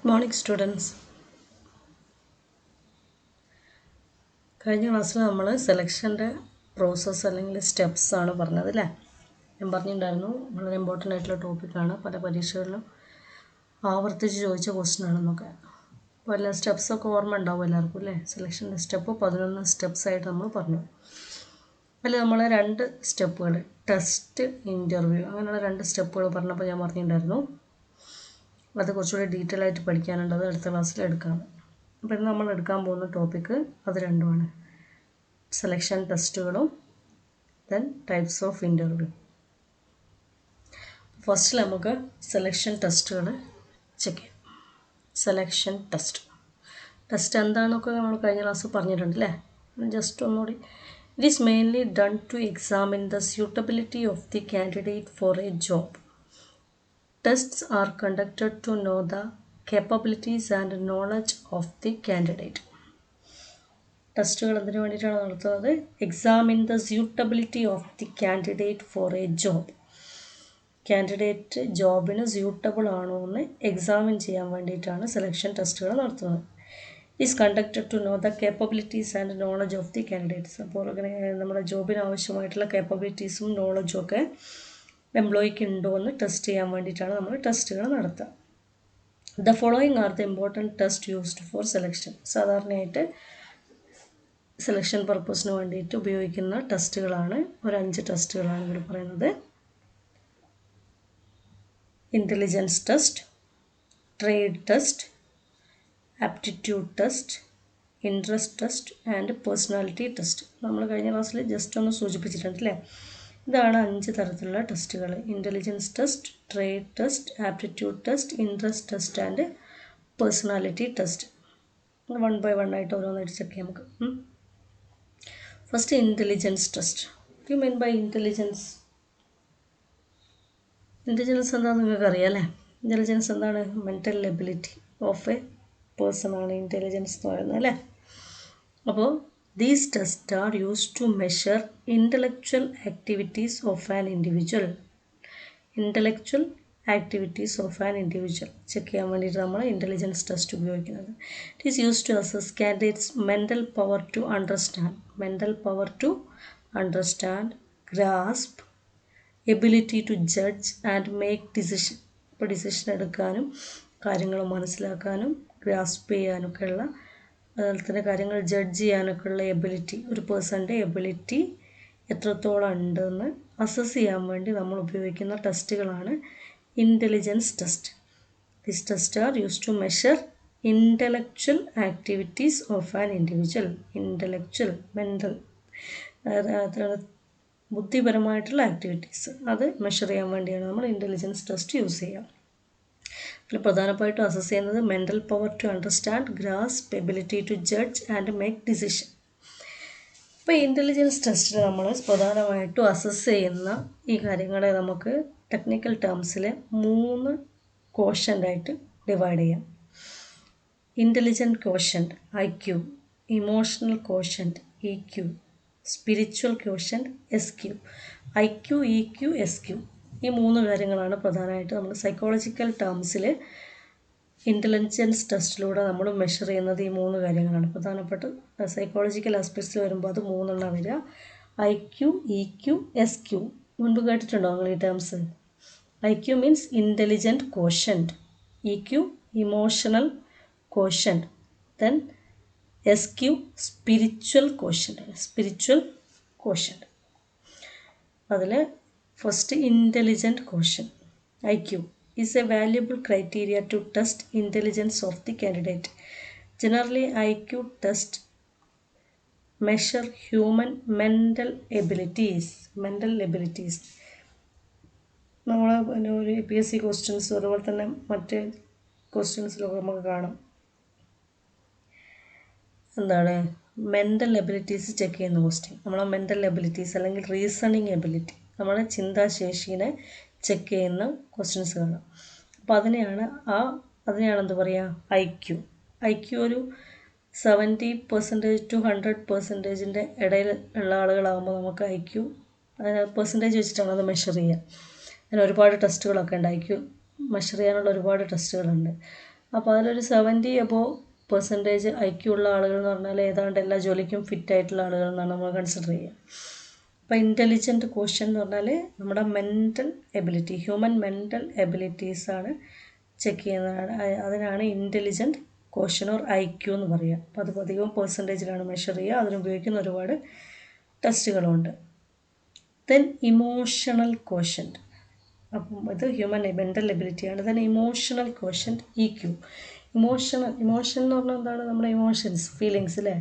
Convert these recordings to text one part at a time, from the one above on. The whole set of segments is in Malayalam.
Morning students. കഴിഞ്ഞ ക്ലാസ്സിൽ നമ്മൾ സെലക്ഷൻ്റെ പ്രോസസ്സ് അല്ലെങ്കിൽ സ്റ്റെപ്സ് ആണ് പറഞ്ഞത് അല്ലേ? ഞാൻ പറഞ്ഞിട്ടുണ്ടായിരുന്നു വളരെ ഇമ്പോർട്ടൻ്റ് ആയിട്ടുള്ള ടോപ്പിക്കാണ്, പല പരീക്ഷകളിലും ആവർത്തിച്ച് ചോദിച്ച ക്വസ്റ്റ്യൻ ആണെന്നൊക്കെ. അപ്പോൾ എല്ലാ സ്റ്റെപ്സൊക്കെ ഓർമ്മ ഉണ്ടാവും എല്ലാവർക്കും അല്ലേ? സെലക്ഷൻ്റെ സ്റ്റെപ്പ് 11 സ്റ്റെപ്സ് ആയിട്ട് നമ്മൾ പറഞ്ഞു. അതിൽ നമ്മൾ 2 സ്റ്റെപ്പുകൾ, ടെസ്റ്റ്, ഇൻ്റർവ്യൂ, അങ്ങനെയുള്ള 2 സ്റ്റെപ്പുകൾ പറഞ്ഞപ്പോൾ ഞാൻ പറഞ്ഞിട്ടുണ്ടായിരുന്നു അത് കുറച്ചുകൂടി ഡീറ്റെയിൽ ആയിട്ട് പഠിക്കാനുണ്ട്, അത് അടുത്ത ക്ലാസ്സിൽ എടുക്കാം. അപ്പോൾ ഇന്ന് നമ്മൾ എടുക്കാൻ പോകുന്ന ടോപ്പിക്ക് അത് രണ്ടുമാണ്, സെലക്ഷൻ ടെസ്റ്റുകളും then types of interview. First നമുക്ക് സെലക്ഷൻ ടെസ്റ്റുകൾ ചെക്ക് ചെയ്യാം. സെലക്ഷൻ ടെസ്റ്റ് എന്താണെന്നൊക്കെ നമ്മൾ കഴിഞ്ഞ ക്ലാസ് പറഞ്ഞിട്ടുണ്ട് അല്ലേ? ജസ്റ്റ് ഒന്നുകൂടി. It is mainly done to examine the suitability of the candidate for a job. Tests are conducted to know the capabilities and knowledge of the candidate. ടെസ്റ്റുകൾ എന്തിനു വേണ്ടിയിട്ടാണ് നടത്തുന്നത്? Examine the suitability of the candidate for a job. Candidate ജോബിന് സ്യൂട്ടബിൾ ആണോ എന്ന് എക്സാമിൻ ചെയ്യാൻ വേണ്ടിയിട്ടാണ് സെലക്ഷൻ ടെസ്റ്റുകൾ നടത്തുന്നത്. Is conducted to know the capabilities and knowledge of the candidates. അപ്പോൾ നമ്മുടെ ജോബിന് ആവശ്യമായിട്ടുള്ള കേപ്പബിലിറ്റീസും നോളജും ഒക്കെ എംപ്ലോയിക്ക് ഉണ്ടോ എന്ന് ടെസ്റ്റ് ചെയ്യാൻ വേണ്ടിയിട്ടാണ് നമ്മൾ ടെസ്റ്റുകൾ നടത്തുക. The following are the important test used for selection. സാധാരണയായിട്ട് സെലക്ഷൻ പർപ്പസിന് വേണ്ടിയിട്ട് ഉപയോഗിക്കുന്ന ടെസ്റ്റുകളാണ്, ഒരു 5 ടെസ്റ്റുകളാണ് ഇവിടെ പറയുന്നത്. Intelligence test, trade test, aptitude test, interest test and personality test. നമ്മൾ കഴിഞ്ഞ ക്ലാസ്സിൽ ജസ്റ്റ് ഒന്ന് സൂചിപ്പിച്ചിട്ടുണ്ട് അല്ലേ? ഇതാണ് 5 തരത്തിലുള്ള ടെസ്റ്റുകൾ: intelligence test, trade test, aptitude test, interest test and personality test. 1 by 1 ആയിട്ട് ഓരോന്നായിട്ട് ചെക്ക് ചെയ്യാം നമുക്ക്. First intelligence test. You mean by intelligence എന്താണെന്ന് നിങ്ങൾക്ക് അറിയാം അല്ലേ? ഇൻ്റലിജൻസ് എന്താണ്? Mental ability of a person ആണ് ഇൻ്റലിജൻസ് എന്ന് പറയുന്നത് അല്ലേ? അപ്പോൾ these tests are used to measure intellectual activities of an individual. Intellectual activities of an individual check ചെയ്യാൻ വേണ്ടിയിട്ട് നമ്മൾ ഇൻ്റലിജൻസ് ടെസ്റ്റ് ഉപയോഗിക്കുന്നത്. It is used to assess candidates mental power to understand, grasp, ability to judge and make decision. ഇപ്പോൾ ഡിസിഷൻ എടുക്കാനും കാര്യങ്ങൾ മനസ്സിലാക്കാനും ഗ്രാസ്പ് ചെയ്യാനൊക്കെയുള്ള, അതുപോലെ തന്നെ കാര്യങ്ങൾ ജഡ്ജ് ചെയ്യാനൊക്കെയുള്ള എബിലിറ്റി, ഒരു പേഴ്സൻ്റെ എബിലിറ്റി എത്രത്തോളം ഉണ്ടെന്ന് അസസ് ചെയ്യാൻ വേണ്ടി നമ്മൾ ഉപയോഗിക്കുന്ന ടെസ്റ്റുകളാണ് intelligence test. This test are use to measure intellectual activities of an individual. Intellectual, mental, ബുദ്ധിപരമായിട്ടുള്ള ആക്ടിവിറ്റീസ് അത് മെഷർ ചെയ്യാൻ വേണ്ടിയാണ് നമ്മൾ ഇൻ്റലിജൻസ് ടെസ്റ്റ് യൂസ് ചെയ്യുക. അതിൽ പ്രധാനമായിട്ടും അസസ് ചെയ്യുന്നത് mental power to understand, grasp, ability to judge and make decision. ഇപ്പോൾ ഇൻ്റലിജൻസ് ടെസ്റ്റിൽ നമ്മൾ പ്രധാനമായിട്ടും അസസ് ചെയ്യുന്ന ഈ കാര്യങ്ങളെ നമുക്ക് ടെക്നിക്കൽ ടേംസിൽ 3 ക്വോഷ്യൻ്റായിട്ട് ഡിവൈഡ് ചെയ്യാം. Intelligent quotient IQ, emotional quotient EQ, spiritual quotient SQ. IQ, EQ, SQ ഈ 3 കാര്യങ്ങളാണ് പ്രധാനമായിട്ട് നമ്മൾ സൈക്കോളജിക്കൽ ടേംസിൽ ഇൻ്റലിജൻസ് ടെസ്റ്റിലൂടെ നമ്മൾ മെഷർ ചെയ്യുന്നത്. ഈ 3 കാര്യങ്ങളാണ് പ്രധാനപ്പെട്ട സൈക്കോളജിക്കൽ ആസ്പെക്ട്സിൽ വരുമ്പോൾ അത് 3 വരിക: IQ, EQ, SQ. മുൻപ് കേട്ടിട്ടുണ്ടോ നിങ്ങൾ ഈ terms? IQ means intelligent quotient, EQ emotional quotient, then SQ spiritual quotient. അതിൽ first intelligent quotient IQ is a valuable criteria to test intelligence of the candidate. Generally, IQ test measure human mental abilities. നമ്മൾ ഒരു PSC ക്വസ്റ്റ്യൻസ് അതുപോലെ തന്നെ മറ്റ് ക്വസ്റ്റ്യൻസിലൊക്കെ നമുക്ക് കാണാം. എന്താണ് മെൻ്റൽ എബിലിറ്റീസ് ചെക്ക് ചെയ്യുന്ന ക്വസ്റ്റ്യൻ. നമ്മളെ മെൻ്റൽ എബിലിറ്റീസ് അല്ലെങ്കിൽ റീസണിങ് എബിലിറ്റി, നമ്മുടെ ചിന്താശേഷിനെ ചെക്ക് ചെയ്യുന്ന ക്വസ്റ്റ്യൻസ് കാണാം. അപ്പോൾ അതിനെയാണ് എന്ത് പറയുക? IQ ഒരു 70% to 100% ഇടയിൽ ഉള്ള ആളുകളാകുമ്പോൾ നമുക്ക് IQ പെർസെൻറ്റേജ് വെച്ചിട്ടാണ് അത് മെഷർ ചെയ്യുക. അതിന് ഒരുപാട് ടെസ്റ്റുകളൊക്കെ ഉണ്ട്. IQ മെഷർ ചെയ്യാനുള്ള ഒരുപാട് ടെസ്റ്റുകളുണ്ട്. അപ്പോൾ അതിലൊരു 70 above% IQ ഉള്ള ആളുകൾ എന്ന് പറഞ്ഞാൽ ഏതാണ്ട് എല്ലാ ജോലിക്കും ഫിറ്റായിട്ടുള്ള ആളുകൾ എന്നാണ് നമ്മൾ കൺസിഡർ ചെയ്യുക. അപ്പോൾ ഇൻ്റലിജൻറ്റ് ക്വസ്റ്റ്യൻ എന്ന് പറഞ്ഞാൽ നമ്മുടെ മെൻ്റൽ എബിലിറ്റി, ഹ്യൂമൻ മെൻ്റൽ എബിലിറ്റീസാണ് ചെക്ക് ചെയ്യുന്നതാണ്. അതിനാണ് ഇൻ്റലിജൻറ്റ് ക്വസ്റ്റ്യൻ ഓർ IQ എന്ന് പറയുക. അപ്പോൾ അത് അധികവും പെർസെൻറ്റേജിലാണ് മെഷർ ചെയ്യുക. അതിനുപയോഗിക്കുന്ന ഒരുപാട് ടെസ്റ്റുകളുണ്ട്. ദെൻ ഇമോഷണൽ ക്വസ്റ്റ്യൻ, അപ്പം ഇത് ഹ്യൂമൻ മെൻ്റൽ എബിലിറ്റിയാണ്. Then emotional question EQ. Emotion എന്ന് പറഞ്ഞാൽ എന്താണ്? നമ്മുടെ ഇമോഷൻസ്, ഫീലിങ്സ് അല്ലേ?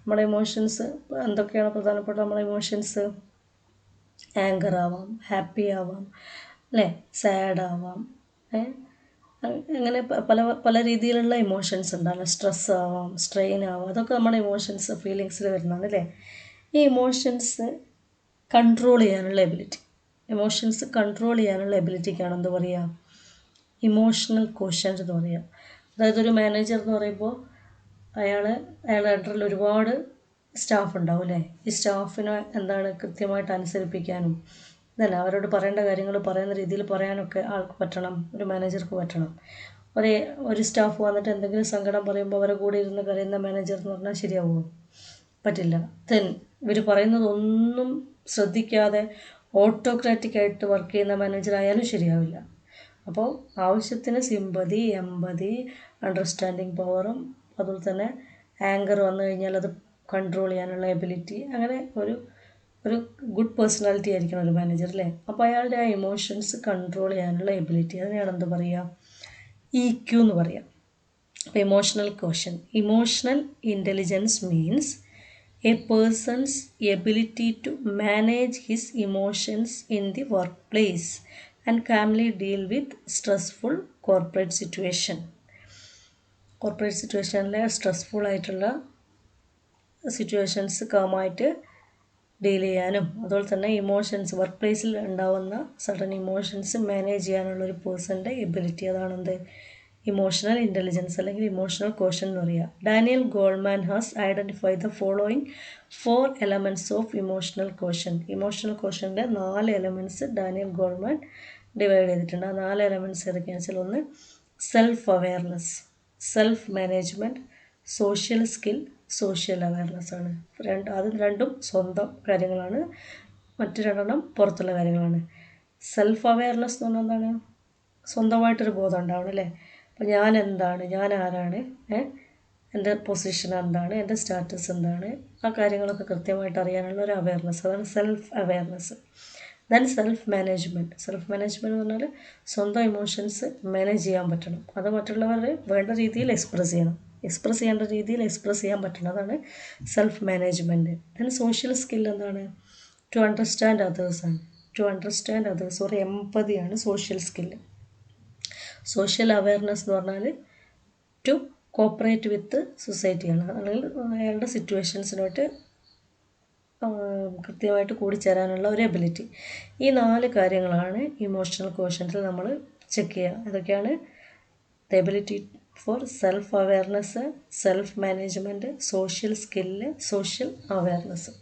നമ്മുടെ ഇമോഷൻസ് എന്തൊക്കെയാണ് പ്രധാനപ്പെട്ട നമ്മുടെ ഇമോഷൻസ്? ആങ്കർ ആവാം, ഹാപ്പി ആവാം അല്ലേ, സാഡ് ആവാം, അങ്ങനെ പല പല രീതിയിലുള്ള ഇമോഷൻസ് ഉണ്ടാകും. സ്ട്രെസ് ആവാം, സ്ട്രെയിൻ ആവാം, അതൊക്കെ നമ്മുടെ ഇമോഷൻസ് ഫീലിങ്സിൽ വരുന്നതാണ് അല്ലേ? ഈ ഇമോഷൻസ് കൺട്രോൾ ചെയ്യാനുള്ള എബിലിറ്റി, ഇമോഷൻസ് കൺട്രോൾ ചെയ്യാനുള്ള എബിലിറ്റിക്കാണ് എന്ത് പറയുക? ഇമോഷണൽ ക്വസ്റ്റ്യൻറ്റ് എന്ന് പറയുക. അതായത് ഒരു മാനേജർ എന്ന് പറയുമ്പോൾ അയാളുടെ അണ്ടറിൽ ഒരുപാട് സ്റ്റാഫ് ഉണ്ടാവും അല്ലേ? ഈ സ്റ്റാഫിനെ എന്താണ് കൃത്യമായിട്ട് അനുസരിപ്പിക്കാനും ഇതല്ല, അവരോട് പറയേണ്ട കാര്യങ്ങൾ പറയുന്ന രീതിയിൽ പറയാനൊക്കെ ആൾക്ക് പറ്റണം, ഒരു മാനേജർക്ക് പറ്റണം. ഒരു സ്റ്റാഫ് വന്നിട്ട് എന്തെങ്കിലും സങ്കടം പറയുമ്പോൾ അവരെ കൂടെ ഇരുന്ന് കരയുന്ന മാനേജർ എന്ന് പറഞ്ഞാൽ ശരിയാവുമോ? പറ്റില്ല. ദെൻ ഇവർ പറയുന്നതൊന്നും ശ്രദ്ധിക്കാതെ ഓട്ടോക്രാറ്റിക് ആയിട്ട് വർക്ക് ചെയ്യുന്ന മാനേജർ ആയാലും ശരിയാവില്ല. അപ്പോൾ ആവശ്യത്തിന് സിമ്പതി, എമ്പതി, അണ്ടർസ്റ്റാൻഡിങ് പവറും അതുപോലെ തന്നെ ആങ്കർ വന്നു കഴിഞ്ഞാൽ അത് കൺട്രോൾ ചെയ്യാനുള്ള എബിലിറ്റി, അങ്ങനെ ഒരു ഗുഡ് പേഴ്സണാലിറ്റി ആയിരിക്കണം ഒരു മാനേജർ അല്ലേ? അപ്പോൾ അയാളുടെ ആ ഇമോഷൻസ് കൺട്രോൾ ചെയ്യാനുള്ള എബിലിറ്റി, അതിനെയാണ് എന്ത് പറയുക? EQ എന്ന് പറയാം. അപ്പോൾ emotional question, emotional intelligence means a person's ability to manage his emotions in the workplace and calmly deal with stressful corporate situation. Corporate സിറ്റുവേഷനിലെ സ്ട്രെസ്ഫുൾ ആയിട്ടുള്ള സിറ്റുവേഷൻസ് കാമായിട്ട് ഡീൽ ചെയ്യാനും അതുപോലെ തന്നെ ഇമോഷൻസ് വർക്ക് പ്ലേസിൽ ഉണ്ടാവുന്ന സഡൻ ഇമോഷൻസ് മാനേജ് ചെയ്യാനുള്ള ഒരു പേഴ്സൻ്റെ എബിലിറ്റി, അതാണെന്ത്? ഇമോഷണൽ ഇൻ്റലിജൻസ് അല്ലെങ്കിൽ ഇമോഷണൽ ക്വസ്റ്റ്യൻ എന്ന് പറയുക. Daniel Goleman has identify the following 4 elements of emotional question. Emotional ക്വസ്റ്റ്യൻ്റെ 4 elements ഡാനിയൽ ഗോൾമാൻ ഡിവൈഡ് ചെയ്തിട്ടുണ്ട്. ആ 4 elements ഏതൊക്കെയാണെന്ന് വെച്ചാൽ, ഒന്ന് self awareness, self management, social skill, social awareness ആണ്. അത് രണ്ടും സ്വന്തം കാര്യങ്ങളാണ്, മറ്റു രണ്ടെണ്ണം പുറത്തുള്ള കാര്യങ്ങളാണ്. സെൽഫ് അവെയർനെസ് എന്ന് പറഞ്ഞാൽ എന്താണ്? സ്വന്തമായിട്ടൊരു ബോധം ഉണ്ടാവണം അല്ലേ? അപ്പോൾ ഞാൻ എന്താണ്, ഞാൻ ആരാണ്, എൻ്റെ പൊസിഷൻ എന്താണ്, എൻ്റെ സ്റ്റാറ്റസ് എന്താണ്, ആ കാര്യങ്ങളൊക്കെ കൃത്യമായിട്ട് അറിയാനുള്ള ഒരു അവെയർനെസ്, അതാണ് self awareness. Then self management. Self management എന്ന് പറഞ്ഞാൽ സ്വന്തം ഇമോഷൻസ് മാനേജ് ചെയ്യാൻ പറ്റണം, അത് മറ്റുള്ളവർ വേണ്ട രീതിയിൽ എക്സ്പ്രസ് ചെയ്യണം, എക്സ്പ്രസ് ചെയ്യേണ്ട രീതിയിൽ എക്സ്പ്രസ് ചെയ്യാൻ പറ്റണം, അതാണ് self management. Then social skill എന്താണ്? ടു അണ്ടർസ്റ്റാൻഡ് അതേഴ്സാണ്, ടു അണ്ടർസ്റ്റാൻഡ് അതേഴ്സ് ഒരു എംപതിയാണ് സോഷ്യൽ സ്കില്ല്. സോഷ്യൽ അവെയർനെസ് എന്ന് പറഞ്ഞാൽ ടു കോപ്പറേറ്റ് വിത്ത് സൊസൈറ്റിയാണ്, അല്ലെങ്കിൽ അയാളുടെ സിറ്റുവേഷൻസിനോട്ട് കൃത്യമായിട്ട് കൂടിച്ചേരാനുള്ള ഒരു എബിലിറ്റി. ഈ 4 കാര്യങ്ങളാണ് ഇമോഷണൽ ക്വസ്റ്റ്യൻറ്റിൽ നമ്മൾ ചെക്ക് ചെയ്യുക. അതൊക്കെയാണ് the ability for self awareness, self management, social skill, social awareness.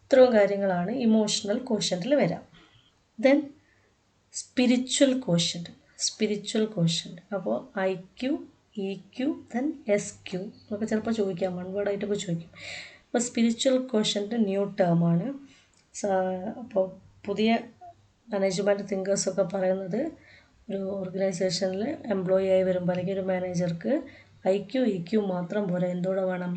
ഇത്രയും കാര്യങ്ങളാണ് ഇമോഷണൽ ക്വസ്റ്റ്യൻറ്റിൽ വരാം. Then spiritual quotient, spiritual quotient. അപ്പോൾ IQ, EQ, ദെൻ SQ എന്നൊക്കെ ചിലപ്പോൾ ചോദിക്കാം, വൺ വേർഡായിട്ടൊക്കെ ചോദിക്കും. അപ്പോൾ സ്പിരിച്വൽ ക്വസ്റ്റ്യൻറ്റ് ന്യൂ ടേമാണ്. അപ്പോൾ പുതിയ മാനേജ്മെൻറ്റ് തിങ്കേഴ്സൊക്കെ പറയുന്നത് ഒരു ഓർഗനൈസേഷനിൽ എംപ്ലോയി ആയി വരുമ്പോൾ അല്ലെങ്കിൽ ഒരു മാനേജർക്ക് IQ, EQ മാത്രം പോരാ, എന്തോടെ വേണം?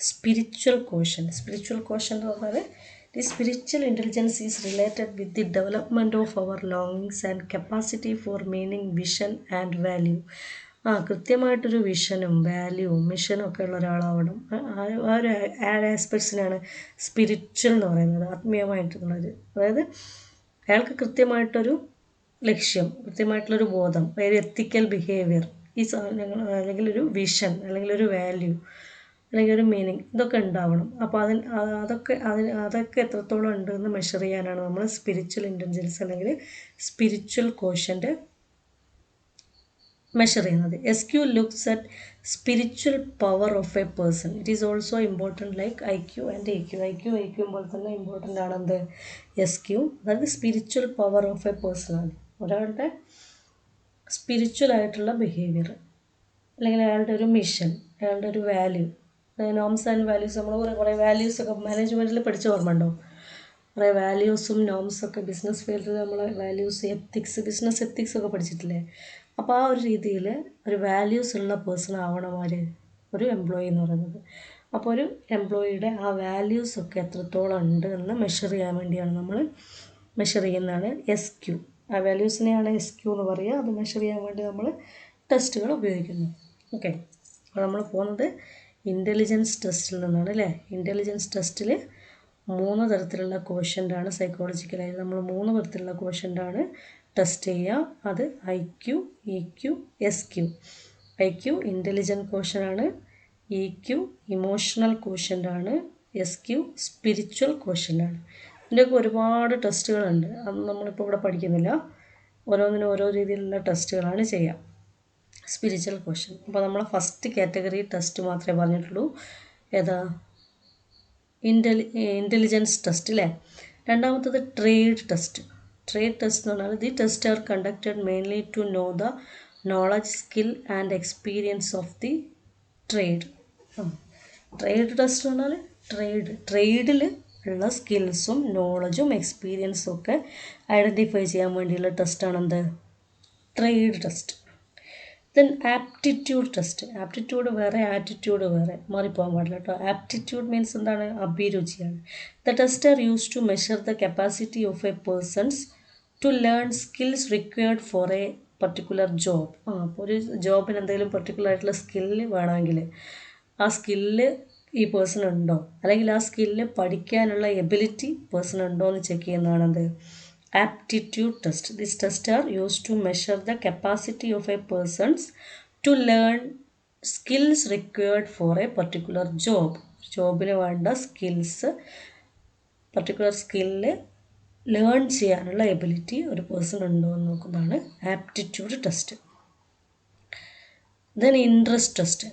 Spiritual quotient. സ്പിരിച്വൽ ക്വസ്റ്റ്യൻറ്റ് എന്ന് പറഞ്ഞാൽ the spiritual intelligence is related with the development of our longings and capacity for meaning, vision and value. കൃത്യമായിട്ടൊരു വിഷനും വാല്യൂവും മിഷനും ഒക്കെ ഉള്ള ഒരാളാവണം. ആ ഒരു ആസ്പെക്ട്സിനാണ് സ്പിരിച്വൽ എന്ന് പറയുന്നത്, ആത്മീയമായിട്ടുള്ളത്. അതായത് അയാൾക്ക് കൃത്യമായിട്ടൊരു ലക്ഷ്യം, കൃത്യമായിട്ടുള്ളൊരു ബോധം, അതായത് എത്തിക്കൽ ബിഹേവിയർ, ഈ സാധനങ്ങൾ അല്ലെങ്കിൽ ഒരു വിഷൻ അല്ലെങ്കിൽ ഒരു വാല്യൂ അല്ലെങ്കിൽ ഒരു മീനിങ്, ഇതൊക്കെ ഉണ്ടാവണം. അപ്പോൾ അതൊക്കെ എത്രത്തോളം ഉണ്ടെന്ന് മെഷർ ചെയ്യാനാണ് നമ്മൾ സ്പിരിച്വൽ ഇൻ്റലിജൻസ് അല്ലെങ്കിൽ സ്പിരിച്വൽ ക്വസ്റ്റ്യൻറ്റ് മെഷർ ചെയ്യുന്നത്. SQ looks at spiritual power of a person. It is also important like IQ and EQ. IQ പോലെ തന്നെ ഇമ്പോർട്ടൻ്റ് ആണ് എന്ത്? SQ. അതായത് spiritual power of a person ആണ്, ഒരാളുടെ സ്പിരിച്വൽ ആയിട്ടുള്ള ബിഹേവിയർ. അല്ലെങ്കിൽ അയാളുടെ ഒരു മിഷൻ, അയാളുടെ ഒരു വാല്യൂ. നോംസ് ആൻഡ് വാല്യൂസ് നമ്മൾ കുറേ വാല്യൂസൊക്കെ മാനേജ്മെൻറ്റിൽ പഠിച്ച ഓർമ്മ ഉണ്ടോ? കുറേ വാല്യൂസും നോംസൊക്കെ ബിസിനസ് ഫീൽഡിൽ നമ്മൾ വാല്യൂസ്, എത്തിക്സ്, ബിസിനസ് എത്തിക്സ് ഒക്കെ പഠിച്ചിട്ടില്ലേ? അപ്പോൾ ആ ഒരു രീതിയിൽ ഒരു വാല്യൂസ് ഉള്ള പേഴ്സൺ ആവണം ആര്? ഒരു എംപ്ലോയി എന്ന് പറയുന്നത്. അപ്പോൾ ഒരു എംപ്ലോയിയുടെ ആ വാല്യൂസൊക്കെ എത്രത്തോളം ഉണ്ട് എന്ന് മെഷർ ചെയ്യാൻ വേണ്ടിയാണ് നമ്മൾ മെഷർ ചെയ്യുന്നതാണ് SQ. ആ വാല്യൂസിനെയാണ് SQ എന്ന് പറയുക. അത് മെഷർ ചെയ്യാൻ വേണ്ടി നമ്മൾ ടെസ്റ്റുകൾ ഉപയോഗിക്കുന്നു. ഓക്കെ, അപ്പോൾ നമ്മൾ പോകുന്നത് ഇൻ്റലിജൻസ് ടെസ്റ്റിൽ നിന്നാണ് അല്ലേ? ഇൻ്റലിജൻസ് ടെസ്റ്റിൽ 3 തരത്തിലുള്ള ക്വസ്റ്റ്യൻ്റാണ് സൈക്കോളജിക്കലായി നമ്മൾ 3 തരത്തിലുള്ള ക്വസ്റ്റ്യൻ്റാണ് ടെസ്റ്റ് ചെയ്യുക. അത് IQ, EQ, SQ. IQ intelligent ക്വസ്റ്റ്യൻ്റാണ്, EQ ഇമോഷണൽ ക്വസ്റ്റ്യൻ്റാണ്, SQ സ്പിരിച്വൽ ക്വസ്റ്റ്യൻ്റാണ്. ഇതിൻ്റെയൊക്കെ ഒരുപാട് ടെസ്റ്റുകളുണ്ട്. അത് നമ്മളിപ്പോൾ ഇവിടെ പഠിക്കുന്നില്ല. ഓരോന്നിനും ഓരോ രീതിയിലുള്ള ടെസ്റ്റുകളാണ് ചെയ്യുക. സ്പിരിച്വൽ ക്വസ്റ്റ്യൻ, അപ്പോൾ നമ്മൾ ഫസ്റ്റ് കാറ്റഗറി ടെസ്റ്റ് മാത്രമേ പറഞ്ഞിട്ടുള്ളൂ. ഏതാ? ഇൻ്റലിജൻസ് ടെസ്റ്റ് അല്ലേ? രണ്ടാമത്തത് ട്രേഡ് ടെസ്റ്റ്. ട്രേഡ് ടെസ്റ്റ് എന്ന് പറഞ്ഞാൽ the test are conducted mainly to know the knowledge, skill and experience of the trade. Trade test എന്ന് പറഞ്ഞാൽ ട്രേഡിൽ ഉള്ള സ്കിൽസും നോളജും എക്സ്പീരിയൻസും ഒക്കെ ഐഡൻറ്റിഫൈ ചെയ്യാൻ വേണ്ടിയുള്ള ടെസ്റ്റാണ് എന്ത്? Trade test. Then aptitude test. Aptitude വേറെ, ആറ്റിറ്റ്യൂഡ് വേറെ, മാറിപ്പോകാൻ പാടില്ല കേട്ടോ. ആപ്റ്റിറ്റ്യൂഡ് മീൻസ് എന്താണ്? അഭിരുചിയാണ്. The test are use to measure the capacity of a persons to learn skills required for a particular job. അപ്പോൾ ഒരു ജോബിന് എന്തെങ്കിലും പർട്ടിക്കുലർ ആയിട്ടുള്ള സ്കില്ല് വേണമെങ്കിൽ ആ സ്കില്ല് ഈ പേഴ്സൺ ഉണ്ടോ, അല്ലെങ്കിൽ ആ സ്കില്ല് പഠിക്കാനുള്ള എബിലിറ്റി പേഴ്സൺ ഉണ്ടോ എന്ന് check ചെയ്യുന്നതാണത് aptitude test. This test are used to measure the capacity of a persons to learn skills required for a particular job. ജോബിന് വേണ്ട സ്കിൽസ്, പർട്ടിക്കുലർ സ്കില്ല് ലേൺ ചെയ്യാനുള്ള എബിലിറ്റി ഒരു പേഴ്സൺ ഉണ്ടോ എന്ന് നോക്കുന്നതാണ് aptitude test. Then interest test.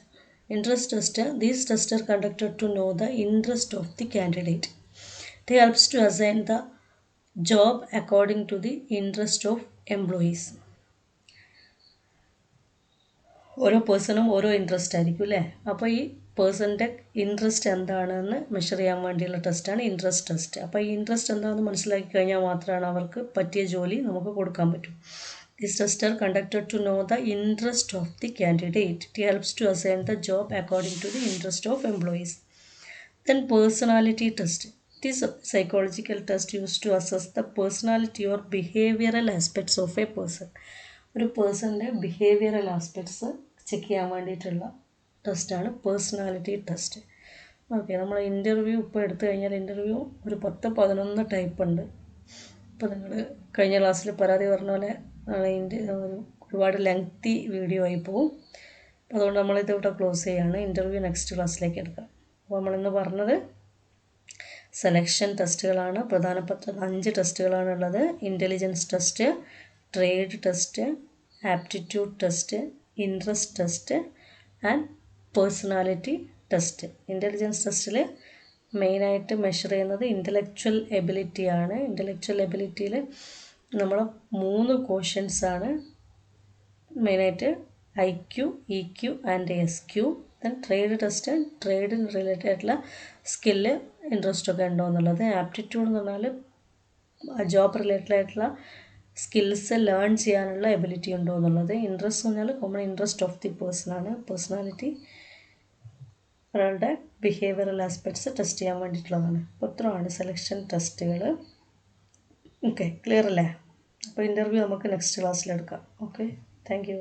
Interest test. These tests are conducted to know the interest of the candidate. It helps to assign the job according to the interest of employees. ഓരോ പേഴ്സണും ഓരോ ഇൻട്രസ്റ്റ് ആയിരിക്കും അല്ലേ? അപ്പോൾ ഈ പേഴ്സണിൻ്റെ ഇൻട്രസ്റ്റ് എന്താണെന്ന് മെഷർ ചെയ്യാൻ വേണ്ടിയുള്ള ടെസ്റ്റാണ് ഇൻട്രസ്റ്റ് ടെസ്റ്റ്. അപ്പോൾ ഈ ഇൻട്രസ്റ്റ് എന്താണെന്ന് മനസ്സിലാക്കി കഴിഞ്ഞാൽ മാത്രമാണ് അവർക്ക് പറ്റിയ ജോലി നമുക്ക് കൊടുക്കാൻ പറ്റും. These tests are conducted to know the interest of the candidate. It helps to assign the job according to the interest of employees. Then personality test. It is a psychological test used to assess the personality or behavioral aspects of a person. ഒരു പേഴ്സണിൻ്റെ ബിഹേവിയറൽ ആസ്പെക്ട്സ് ചെക്ക് ചെയ്യാൻ വേണ്ടിയിട്ടുള്ള ടെസ്റ്റാണ് പേഴ്സണാലിറ്റി ടെസ്റ്റ്. ഓക്കെ, നമ്മൾ ഇൻ്റർവ്യൂ ഇപ്പോൾ എടുത്തു കഴിഞ്ഞാൽ ഇൻ്റർവ്യൂ ഒരു 10-11 ടൈപ്പ് ഉണ്ട്. ഇപ്പോൾ നിങ്ങൾ കഴിഞ്ഞ ക്ലാസ്സിൽ പരാതി പറഞ്ഞ പോലെ ഒരുപാട് ലെങ്തി വീഡിയോ ആയി പോവും. അതുകൊണ്ട് നമ്മളിത് ഇവിടെ ക്ലോസ് ചെയ്യുകയാണ്. ഇൻ്റർവ്യൂ നെക്സ്റ്റ് ക്ലാസ്സിലേക്ക് എടുക്കാം. അപ്പോൾ നമ്മളിന്ന് പറഞ്ഞത് സെലക്ഷൻ ടെസ്റ്റുകളാണ്. പ്രധാനപ്പെട്ട 5 ടെസ്റ്റുകളാണ് ഉള്ളത്. Intelligence test, trade test, aptitude test, interest test and personality test. Intelligence ടെസ്റ്റിൽ മെയിനായിട്ട് മെഷർ ചെയ്യുന്നത് ഇൻ്റലക്ച്വൽ എബിലിറ്റിയാണ്. ഇൻ്റലക്ച്വൽ എബിലിറ്റിയിൽ നമ്മൾ 3 ക്വസ്റ്റ്യൻസാണ് മെയിനായിട്ട്: IQ, EQ and SQ. Then trade test, ട്രേഡിന് റിലേറ്റഡ് ആയിട്ടുള്ള സ്കില്ല്, ഇൻട്രസ്റ്റ് ഒക്കെ ഉണ്ടോ എന്നുള്ളത്. ആപ്റ്റിറ്റ്യൂഡ് എന്ന് പറഞ്ഞാൽ ജോബ് റിലേറ്റഡ് ആയിട്ടുള്ള സ്കിൽസ് ലേൺ ചെയ്യാനുള്ള എബിലിറ്റി ഉണ്ടോ എന്നുള്ളത്. ഇൻട്രസ്റ്റ് എന്ന് പറഞ്ഞാൽ കോമൺ ഇൻട്രസ്റ്റ് ഓഫ് ദി പേഴ്സണാണ്. പേഴ്സണാലിറ്റി ഒരാളുടെ ബിഹേവിയറൽ ആസ്പെക്ട്സ് ടെസ്റ്റ് ചെയ്യാൻ വേണ്ടിയിട്ടുള്ളതാണ്. അപ്പോൾ ഇത്രയാണ് സെലക്ഷൻ ടെസ്റ്റുകൾ. ഓക്കെ, ക്ലിയർ അല്ലേ? അപ്പോൾ ഇൻ്റർവ്യൂ നമുക്ക് നെക്സ്റ്റ് ക്ലാസ്സിലെടുക്കാം. Okay, thank U.